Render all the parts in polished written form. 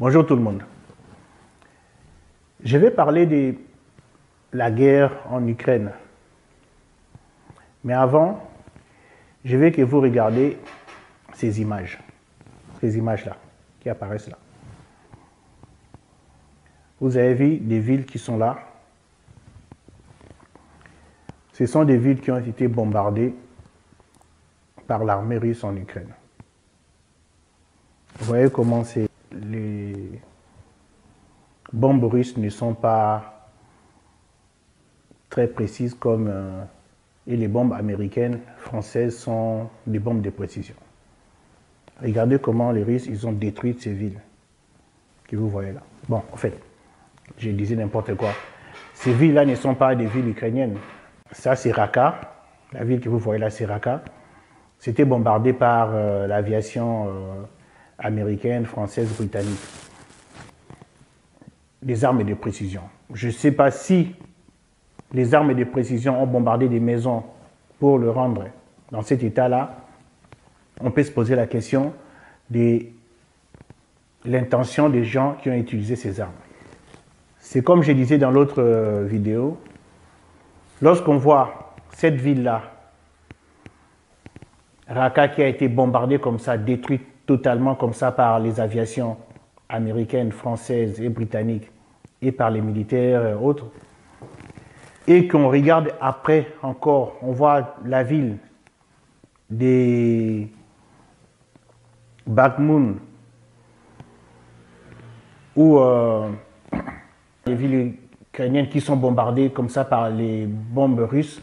Bonjour tout le monde. Je vais parler de la guerre en Ukraine. Mais avant, je veux que vous regardiez ces images-là, qui apparaissent là. Vous avez vu des villes qui sont là. Ce sont des villes qui ont été bombardées par l'armée russe en Ukraine. Vous voyez comment les bombes russes ne sont pas très précises comme et les bombes américaines, françaises sont des bombes de précision. Regardez comment les Russes ils ont détruit ces villes que vous voyez là. Bon, en fait, je disais n'importe quoi. Ces villes-là ne sont pas des villes ukrainiennes. Ça, c'est Raqqa. La ville que vous voyez là, c'est Raqqa. C'était bombardé par l'aviation américaine, française, britannique. Des armes de précision. Je ne sais pas si les armes de précision ont bombardé des maisons pour le rendre dans cet état-là. On peut se poser la question de l'intention des gens qui ont utilisé ces armes. C'est comme je disais dans l'autre vidéo, lorsqu'on voit cette ville-là, Raqqa qui a été bombardée comme ça, détruite totalement comme ça par les aviations américaines, françaises et britanniques et par les militaires et autres, et qu'on regarde après encore, on voit la ville des Bakhmut ou les villes ukrainiennes qui sont bombardées comme ça par les bombes russes,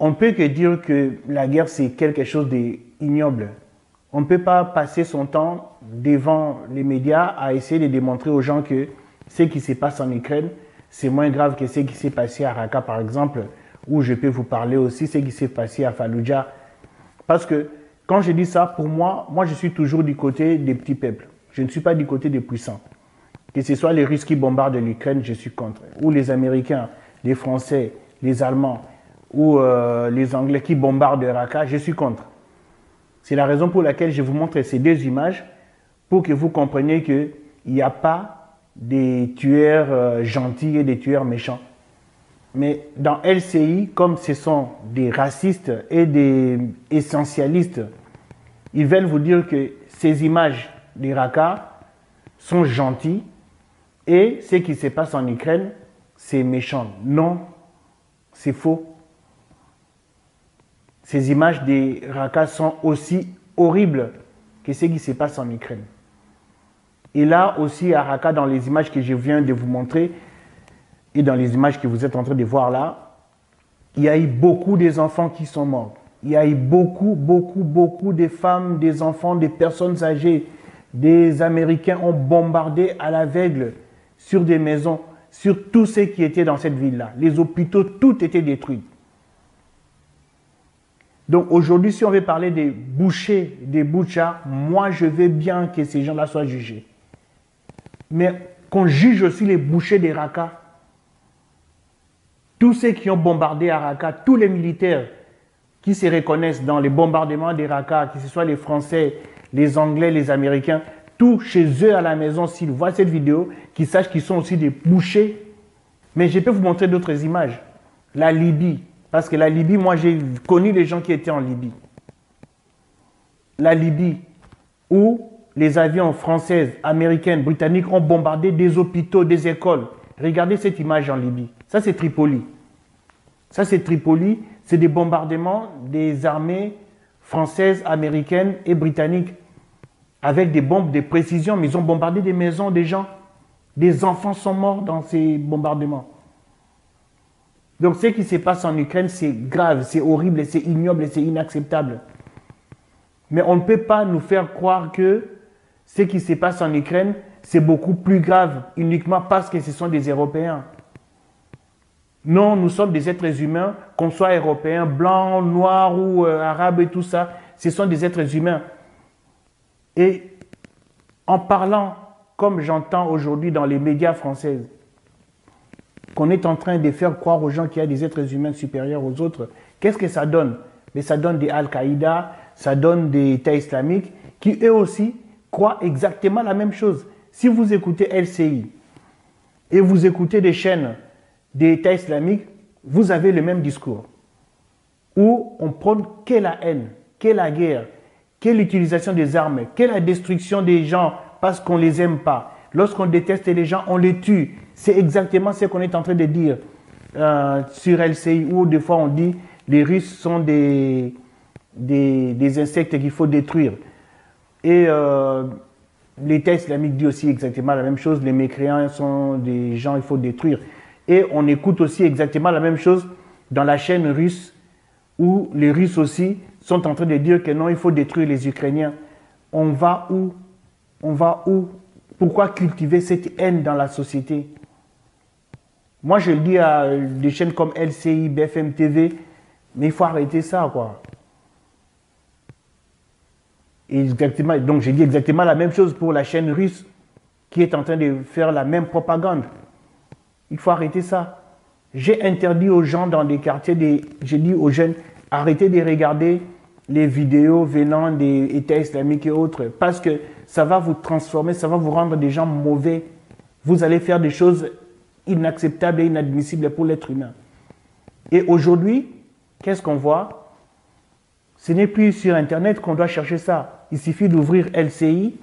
on ne peut que dire que la guerre c'est quelque chose d'ignoble. On ne peut pas passer son temps devant les médias à essayer de démontrer aux gens que ce qui se passe en Ukraine, c'est moins grave que ce qui s'est passé à Raqqa par exemple, où je peux vous parler aussi de ce qui s'est passé à Fallujah. Parce que quand je dis ça, pour moi je suis toujours du côté des petits peuples. Je ne suis pas du côté des puissants. Que ce soit les Russes qui bombardent l'Ukraine, je suis contre. Ou les Américains, les Français, les Allemands, ou les Anglais qui bombardent Raqqa, je suis contre. C'est la raison pour laquelle je vous montre ces deux images, pour que vous compreniez qu'il n'y a pas des tueurs gentils et des tueurs méchants. Mais dans LCI, comme ce sont des racistes et des essentialistes, ils veulent vous dire que ces images de Raqqa sont gentilles et ce qui se passe en Ukraine, c'est méchant. Non, c'est faux. Ces images de Raqqa sont aussi horribles que ce qui se passe en Ukraine. Et là aussi à Raqqa, dans les images que je viens de vous montrer et dans les images que vous êtes en train de voir là, il y a eu beaucoup des enfants qui sont morts. Il y a eu beaucoup de femmes, des enfants, des personnes âgées. Des Américains ont bombardé à l'aveugle sur des maisons, sur tout ce qui était dans cette ville-là. Les hôpitaux, tout était détruit. Donc aujourd'hui, si on veut parler des bouchers, des Boutcha, moi je veux bien que ces gens-là soient jugés. Mais qu'on juge aussi les bouchers des Raqqa. Tous ceux qui ont bombardé à Raqqa, tous les militaires qui se reconnaissent dans les bombardements des Raqqa, que ce soit les Français, les Anglais, les Américains, tous chez eux à la maison, s'ils voient cette vidéo, qu'ils sachent qu'ils sont aussi des bouchers. Mais je peux vous montrer d'autres images. La Libye. Parce que la Libye, moi j'ai connu les gens qui étaient en Libye. La Libye, où les avions français, américains, britanniques ont bombardé des hôpitaux, des écoles. Regardez cette image en Libye. Ça c'est Tripoli. Ça c'est Tripoli, c'est des bombardements des armées françaises, américaines et britanniques. Avec des bombes de précision, mais ils ont bombardé des maisons, des gens. Des enfants sont morts dans ces bombardements. Donc ce qui se passe en Ukraine, c'est grave, c'est horrible, c'est ignoble, c'est inacceptable. Mais on ne peut pas nous faire croire que ce qui se passe en Ukraine, c'est beaucoup plus grave uniquement parce que ce sont des Européens. Non, nous sommes des êtres humains, qu'on soit européens, blancs, noirs ou arabes et tout ça, ce sont des êtres humains. Et en parlant, comme j'entends aujourd'hui dans les médias français, qu'on est en train de faire croire aux gens qu'il y a des êtres humains supérieurs aux autres, qu'est-ce que ça donne? Mais ça donne des Al-Qaïda, ça donne des États islamiques qui eux aussi croient exactement la même chose. Si vous écoutez LCI et vous écoutez des chaînes d'État islamique, vous avez le même discours. Où on prône qu'est la haine, qu'est la guerre, qu'est l'utilisation des armes, qu'est la destruction des gens parce qu'on ne les aime pas. Lorsqu'on déteste les gens, on les tue. C'est exactement ce qu'on est en train de dire sur LCI, où des fois on dit les Russes sont des insectes qu'il faut détruire. Et l'État islamique dit aussi exactement la même chose. Les mécréants sont des gens qu'il faut détruire. Et on écoute aussi exactement la même chose dans la chaîne russe, où les Russes aussi sont en train de dire que non, il faut détruire les Ukrainiens. On va où? On va où? Pourquoi cultiver cette haine dans la société? Moi, je le dis à des chaînes comme LCI, BFM TV, mais il faut arrêter ça, quoi. Exactement. Donc, j'ai dit exactement la même chose pour la chaîne russe qui est en train de faire la même propagande. Il faut arrêter ça. J'ai interdit aux gens dans des quartiers, j'ai dit aux jeunes, arrêtez de regarder les vidéos venant des États islamiques et autres, parce que ça va vous transformer, ça va vous rendre des gens mauvais. Vous allez faire des choses inacceptables et inadmissibles pour l'être humain. Et aujourd'hui, qu'est-ce qu'on voit? Ce n'est plus sur Internet qu'on doit chercher ça. Il suffit d'ouvrir LCI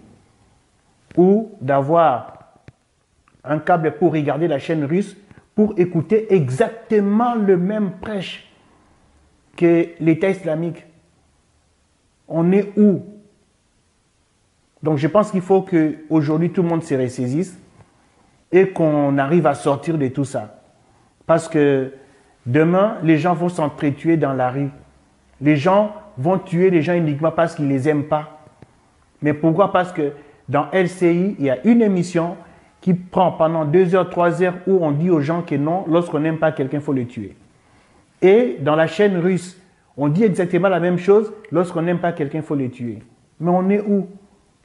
ou d'avoir un câble pour regarder la chaîne russe pour écouter exactement le même prêche que l'État islamique. On est où? Donc je pense qu'il faut qu'aujourd'hui tout le monde se ressaisisse et qu'on arrive à sortir de tout ça. Parce que demain, les gens vont s'entretuer dans la rue. Les gens vont tuer les gens uniquement parce qu'ils ne les aiment pas. Mais pourquoi? Parce que dans LCI, il y a une émission qui prend pendant 2 heures, 3 heures où on dit aux gens que non, lorsqu'on n'aime pas quelqu'un, il faut le tuer. Et dans la chaîne russe, on dit exactement la même chose, lorsqu'on n'aime pas quelqu'un, il faut le tuer. Mais on est où?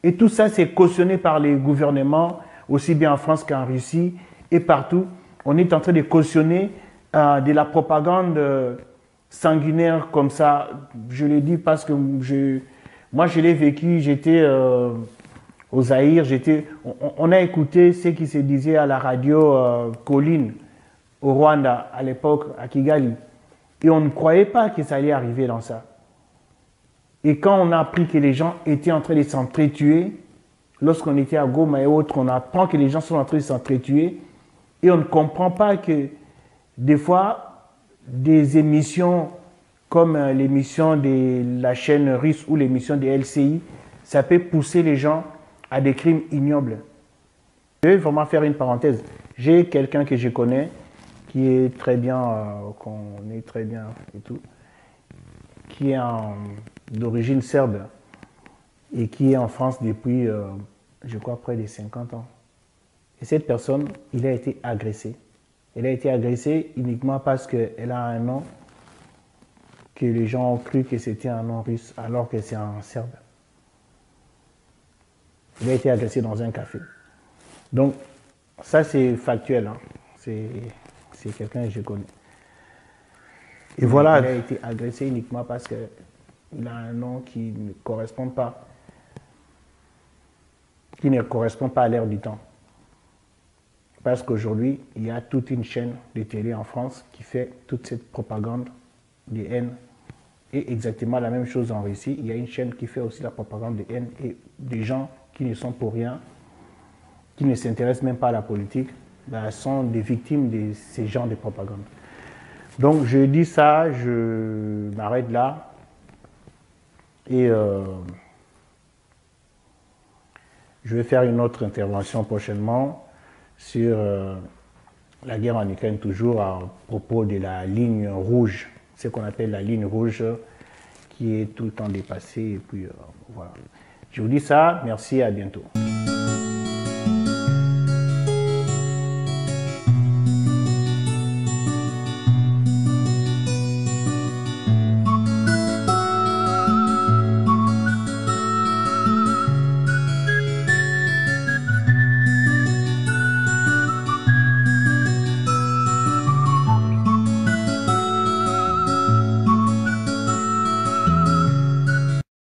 Et tout ça, c'est cautionné par les gouvernements, aussi bien en France qu'en Russie et partout. On est en train de cautionner de la propagande sanguinaire comme ça. Je le dis parce que moi, je l'ai vécu, j'étais au Zaïre, on a écouté ce qui se disait à la radio Colline, au Rwanda, à l'époque, à Kigali. Et on ne croyait pas que ça allait arriver dans ça. Et quand on a appris que les gens étaient en train de s'entretuer, lorsqu'on était à Goma et autres, on apprend que les gens sont en train de s'entretuer, et on ne comprend pas que des fois, des émissions comme l'émission de la chaîne russe ou l'émission de LCI, ça peut pousser les gens à des crimes ignobles. Je vais vraiment faire une parenthèse. J'ai quelqu'un que je connais qui est très bien, qu'on est très bien et tout, qui est d'origine serbe et qui est en France depuis, je crois, près de 50 ans. Et cette personne, il a été agressé. Elle a été agressée uniquement parce qu'elle a un nom que les gens ont cru que c'était un nom russe alors que c'est un serbe. Il a été agressé dans un café. Donc, ça c'est factuel. Hein. C'est quelqu'un que je connais. Et voilà. Il a été agressé uniquement parce qu'il a un nom qui ne correspond pas. Qui ne correspond pas à l'ère du temps. Parce qu'aujourd'hui, il y a toute une chaîne de télé en France qui fait toute cette propagande de haine. Et exactement la même chose en Russie. Il y a une chaîne qui fait aussi la propagande de haine et des gens qui ne sont pour rien, qui ne s'intéressent même pas à la politique, ben, sont des victimes de ces genres de propagande. Donc je dis ça, je m'arrête là. Et je vais faire une autre intervention prochainement sur la guerre en Ukraine, toujours à propos de la ligne rouge, ce qu'on appelle la ligne rouge, qui est tout le temps dépassée. Et puis voilà. Je vous dis ça, merci, à bientôt.